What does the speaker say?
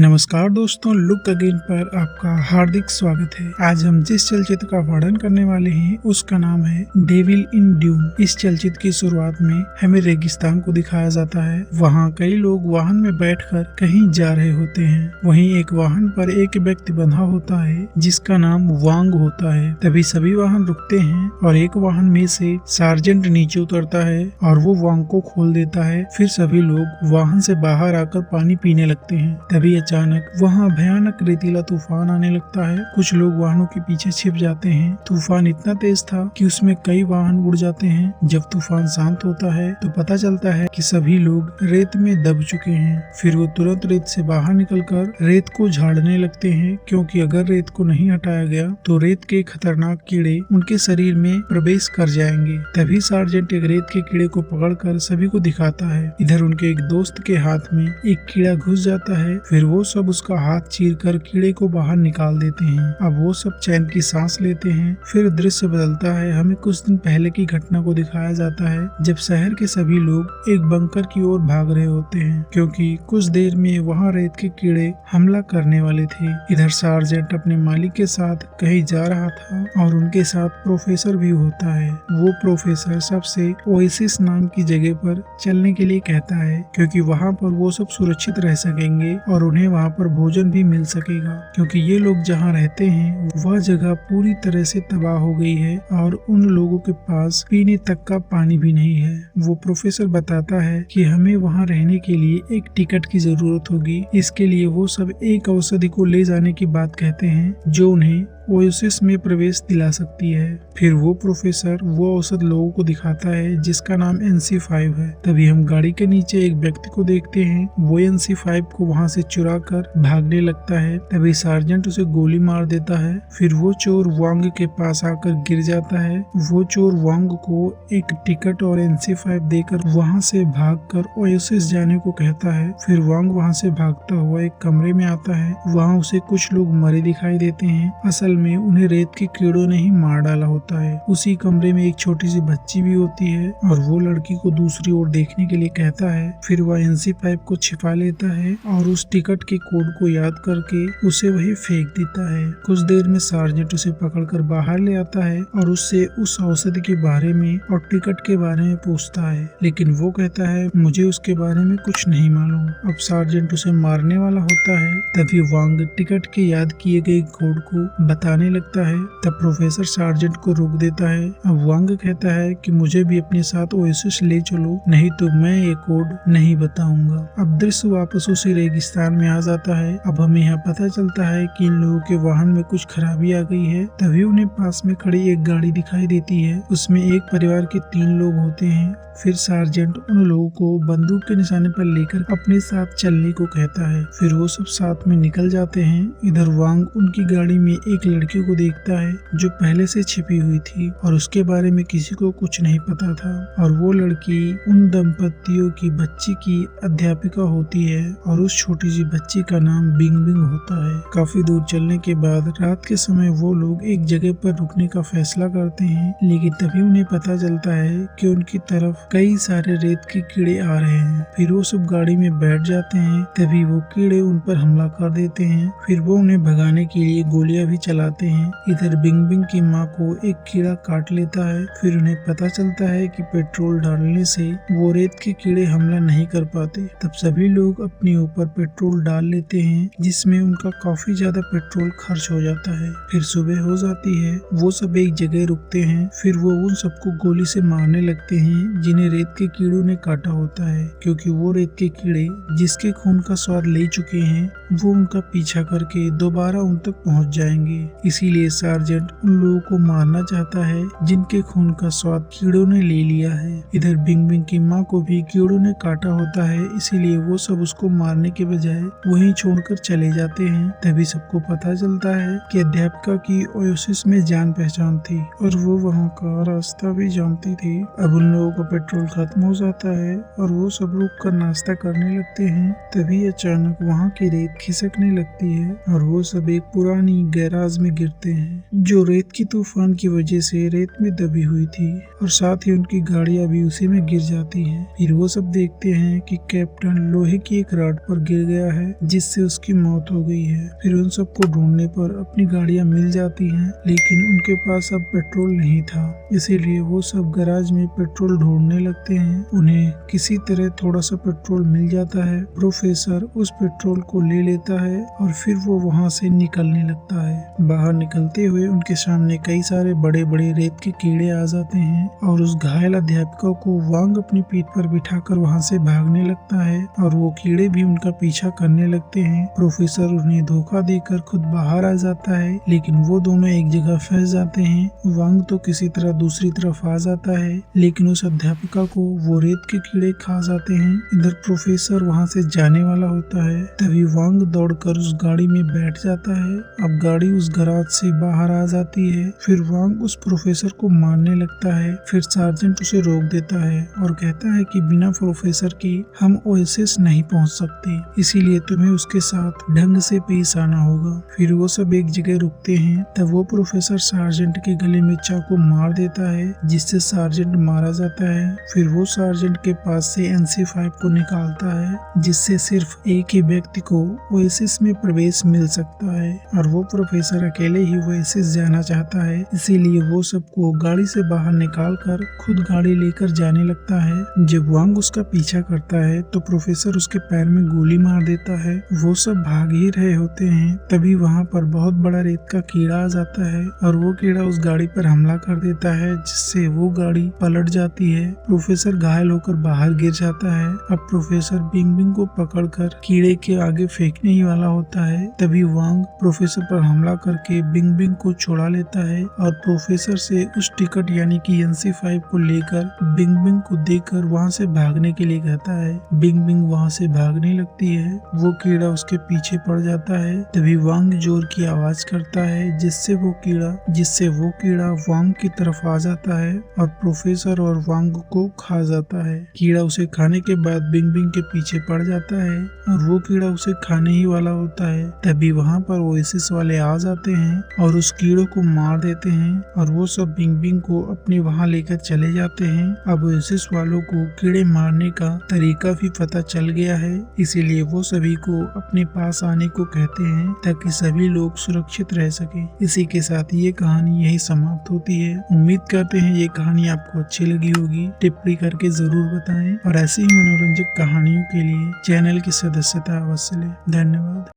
नमस्कार दोस्तों, look again पर आपका हार्दिक स्वागत है। आज हम जिस चलचित्र का वर्णन करने वाले हैं उसका नाम है डेविल इन ड्यून। इस चलचित्र की शुरुआत में हमें रेगिस्तान को दिखाया जाता है। वहाँ कई लोग वाहन में बैठकर कहीं जा रहे होते हैं। वहीं एक वाहन पर एक व्यक्ति बंधा होता है जिसका नाम वांग होता है। तभी सभी वाहन रुकते हैं और एक वाहन में से सार्जेंट नीचे उतरता है और वो वांग को खोल देता है। फिर सभी लोग वाहन से बाहर आकर पानी पीने लगते हैं। तभी अचानक वहाँ भयानक रेतीला तूफान आने लगता है। कुछ लोग वाहनों के पीछे छिप जाते हैं। तूफान इतना तेज था कि उसमें कई वाहन उड़ जाते हैं। जब तूफान शांत होता है तो पता चलता है कि सभी लोग रेत में दब चुके हैं। फिर वो तुरंत रेत से बाहर निकलकर रेत को झाड़ने लगते हैं, क्योंकि अगर रेत को नहीं हटाया गया तो रेत के खतरनाक कीड़े उनके शरीर में प्रवेश कर जाएंगे। तभी सार्जेंट एक रेत के कीड़े को पकड़कर सभी को दिखाता है। इधर उनके एक दोस्त के हाथ में एक कीड़ा घुस जाता है। फिर वो सब उसका हाथ चीरकर कीड़े को बाहर निकाल देते हैं। अब वो सब चैन की सांस लेते हैं। फिर दृश्य बदलता है। हमें कुछ दिन पहले की घटना को दिखाया जाता है, जब शहर के सभी लोग एक बंकर की ओर भाग रहे होते हैं, क्योंकि कुछ देर में वहाँ रेत के कीड़े हमला करने वाले थे। इधर सार्जेंट अपने मालिक के साथ कहीं जा रहा था और उनके साथ प्रोफेसर भी होता है। वो प्रोफेसर सबसे ओएसिस नाम की जगह पर चलने के लिए कहता है, क्योंकि वहाँ पर वो सब सुरक्षित रह सकेंगे और उन्हें वहाँ पर भोजन भी मिल सकेगा, क्योंकि ये लोग जहाँ रहते हैं वह जगह पूरी तरह से तबाह हो गई है और उन लोगों के पास पीने तक का पानी भी नहीं है। वो प्रोफेसर बताता है कि हमें वहाँ रहने के लिए एक टिकट की जरूरत होगी। इसके लिए वो सब एक औषधि को ले जाने की बात कहते हैं जो उन्हें ओएसिस में प्रवेश दिला सकती है। फिर वो प्रोफेसर वो औषध लोगों को दिखाता है जिसका नाम NC5 है। तभी हम गाड़ी के नीचे एक व्यक्ति को देखते हैं। वो NC5 को वहाँ से चुरा कर भागने लगता है। तभी सार्जेंट उसे गोली मार देता है। फिर वो चोर वांग के पास आकर गिर जाता है। वो चोर वांग को एक टिकट और NC5 देकर वहाँ से भागकर ओएसिस जाने को कहता है। फिर वांग वहाँ से भागता हुआ एक कमरे में आता है। वहाँ उसे कुछ लोग मरे दिखाई देते हैं। असल में उन्हें रेत के कीड़ों ने ही मार डाला होता है। उसी कमरे में एक छोटी सी बच्ची भी होती है और वो लड़की को दूसरी ओर देखने के लिए कहता है। फिर वह NC5 को छिपा लेता है और उस टिकट के कोड को याद करके उसे वही फेंक देता है। कुछ देर में सार्जेंट उसे पकड़कर बाहर ले आता है और उससे उस औषधि के बारे में और टिकट के बारे में पूछता है, लेकिन वो कहता है मुझे उसके बारे में कुछ नहीं मालूम। अब सार्जेंट उसे मारने वाला होता है। तभी वांग टिकट के याद किए गए कोड को बताने लगता है। तब प्रोफेसर सार्जेंट को रोक देता है। अब वांग कहता है कि मुझे भी अपने साथ ओएसिस ले चलो, नहीं तो मैं ये कोड नहीं बताऊंगा। अब दृश्य वापस उसी रेगिस्तान में आ जाता है। अब हमें यहाँ पता चलता है कि इन लोगों के वाहन में कुछ खराबी आ गई है। तभी उन्हें पास में खड़ी एक गाड़ी दिखाई देती है। उसमें एक परिवार के 3 लोग होते हैं। फिर सार्जेंट उन लोगों को बंदूक के निशाने पर लेकर अपने साथ चलने को कहता है। फिर वो सब साथ में निकल जाते हैं। इधर वांग उनकी गाड़ी में एक लड़की को देखता है जो पहले से छिपी हुई थी और उसके बारे में किसी को कुछ नहीं पता था, और वो लड़की उन दंपतियों की बच्ची की अध्यापिका होती है और उस छोटी सी बच्ची का नाम बिंग बिंग होता है। काफी दूर चलने के बाद रात के समय वो लोग एक जगह पर रुकने का फैसला करते हैं, लेकिन तभी उन्हें पता चलता है कि उनकी तरफ कई सारे रेत के कीड़े आ रहे हैं। फिर वो सब गाड़ी में बैठ जाते हैं। तभी वो कीड़े उन पर हमला कर देते हैं। फिर वो उन्हें भगाने के लिए गोलियां भी चलाते हैं। इधर बिंग बिंग की माँ को एक कीड़ा काट लेता है। फिर उन्हें पता चलता है कि पेट्रोल डालने से वो रेत के कीड़े हमला नहीं कर पाते। तब सभी लोग अपने ऊपर पेट्रोल डाल लेते हैं, जिसमें उनका काफी ज्यादा पेट्रोल खर्च हो जाता है। फिर सुबह हो जाती है। वो सब एक जगह रुकते हैं। फिर वो उन सबको गोली से मारने लगते हैं जिन्हें रेत के कीड़ों ने काटा होता है, क्योंकि वो रेत के कीड़े जिसके खून का स्वाद ले चुके हैं वो उनका पीछा करके दोबारा उन तक पहुंच जाएंगे। इसीलिए सार्जेंट उन लोगों को मारना चाहता है जिनके खून का स्वाद कीड़ों ने ले लिया है। इधर बिंग बिंग की माँ को भी कीड़ों ने काटा होता है, इसीलिए वो सब उसको मारने के बजाय वहीं छोड़कर चले जाते हैं। तभी सबको पता चलता है कि अध्यापिका की ओएसिस में जान पहचान थी और वो वहाँ का रास्ता भी जानती थी। अब उन लोगों का पेट्रोल खत्म हो जाता है और वो सब रुक कर नाश्ता करने लगते हैं। तभी अचानक वहाँ की रेत खिसकने लगती है और वो सब एक पुरानी गैराज में गिरते हैं, जो रेत की तूफान की वजह से रेत में दबी हुई थी, और साथ ही उनकी गाड़ियां भी उसी में गिर जाती हैं। फिर वो सब देखते हैं कि कैप्टन लोहे की एक रॉड पर गिर गया है, जिससे उसकी मौत हो गई है। फिर उन सबको ढूंढने पर अपनी गाड़ियां मिल जाती हैं, लेकिन उनके पास अब पेट्रोल नहीं था, इसीलिए वो सब गैराज में पेट्रोल ढूंढने लगते हैं। उन्हें किसी तरह थोड़ा सा पेट्रोल मिल जाता है। प्रोफेसर उस पेट्रोल को ले लेता है और फिर वो वहाँ से निकलने लगता है। बाहर निकलते हुए उनके सामने कई सारे बड़े बड़े रेत के कीड़े आ जाते हैं और उस घायल अध्यापिका को वांग अपनी पीठ पर बिठाकर वहाँ से भागने लगता है और वो कीड़े भी उनका पीछा करने लगते हैं। प्रोफेसर उन्हें धोखा देकर खुद बाहर आ जाता है, लेकिन वो दोनों एक जगह फंस जाते हैं। वांग तो किसी तरह दूसरी तरफ आ जाता है, लेकिन उस अध्यापिका को वो रेत के कीड़े खा जाते हैं। इधर प्रोफेसर वहाँ से जाने वाला होता है, तभी वांग दौड़कर उस गाड़ी में बैठ जाता है। अब गाड़ी उस गैराज से बाहर आ जाती है। फिर वांग उस प्रोफेसर को मारने लगता है। फिर सार्जेंट उसे रोक देता है और कहता है कि बिना प्रोफेसर के हम ओएसिस नहीं पहुंच सकते, इसीलिए तुम्हें उसके साथ ढंग से पेश आना होगा। फिर वो सब एक जगह रुकते हैं, तब वो प्रोफेसर सार्जेंट के गले में चाकू मार देता है, जिससे सार्जेंट मारा जाता है। फिर वो सार्जेंट के पास से NC5 को निकालता है, जिससे सिर्फ एक ही व्यक्ति को ओएसिस में प्रवेश मिल सकता है, और वो प्रोफेसर अकेले ही ओएसिस जाना चाहता है। इसीलिए वो सबको गाड़ी से बाहर निकाल कर खुद गाड़ी लेकर जाने लगता है। जब वांग उसका पीछा करता है तो प्रोफेसर उसके पैर में गोली मार देता है। वो सब भाग ही रहे होते हैं, तभी वहाँ पर बहुत बड़ा रेत का कीड़ा आ जाता है और वो कीड़ा उस गाड़ी पर हमला कर देता है, जिससे वो गाड़ी पलट जाती है। प्रोफेसर घायल होकर बाहर गिर जाता है। अब प्रोफेसर बिंग बिंग को पकड़कर कीड़े के आगे फेंकने ही वाला होता है, तभी वांग प्रोफेसर पर हमला करके बिंग बिंग को छुड़ा लेता है और प्रोफेसर से उस टिकट यानी कि NC5 को लेकर बिंग बिंग को देकर वहाँ से भागने के लिए कहता है। बिंग बिंग वहाँ से भागने लगती है। वो कीड़ा उसके पीछे पड़ जाता है, तभी वांग जोर की आवाज करता है, जिससे वो कीड़ा वांग की तरफ आ जाता है और प्रोफेसर और वांग को खा जाता है। कीड़ा उसे खाने के बाद बिंग बिंग के पीछे पड़ जाता है और वो कीड़ा उसे खाने ही वाला होता है। तभी वहाँ पर ओएसिस वाले आ जाते हैं और उस कीड़े को मार देते हैं और वो सब बिंग बिंग को अपने वहाँ लेकर चले जाते हैं। अब ओएसिस वालों को कीड़े मारने का तरीका भी पता चल गया है, इसीलिए वो सभी को अपने पास आने को कहते हैं ताकि सभी लोग सुरक्षित रह सके। इसी के साथ ये कहानी यही समाप्त होती है। उम्मीद करते हैं ये कहानी आपको अच्छी लगी होगी। टिप्पणी करके जरूर बताएं और ऐसी ही मनोरंजक कहानियों के लिए चैनल की सदस्यता अवश्य लें। धन्यवाद।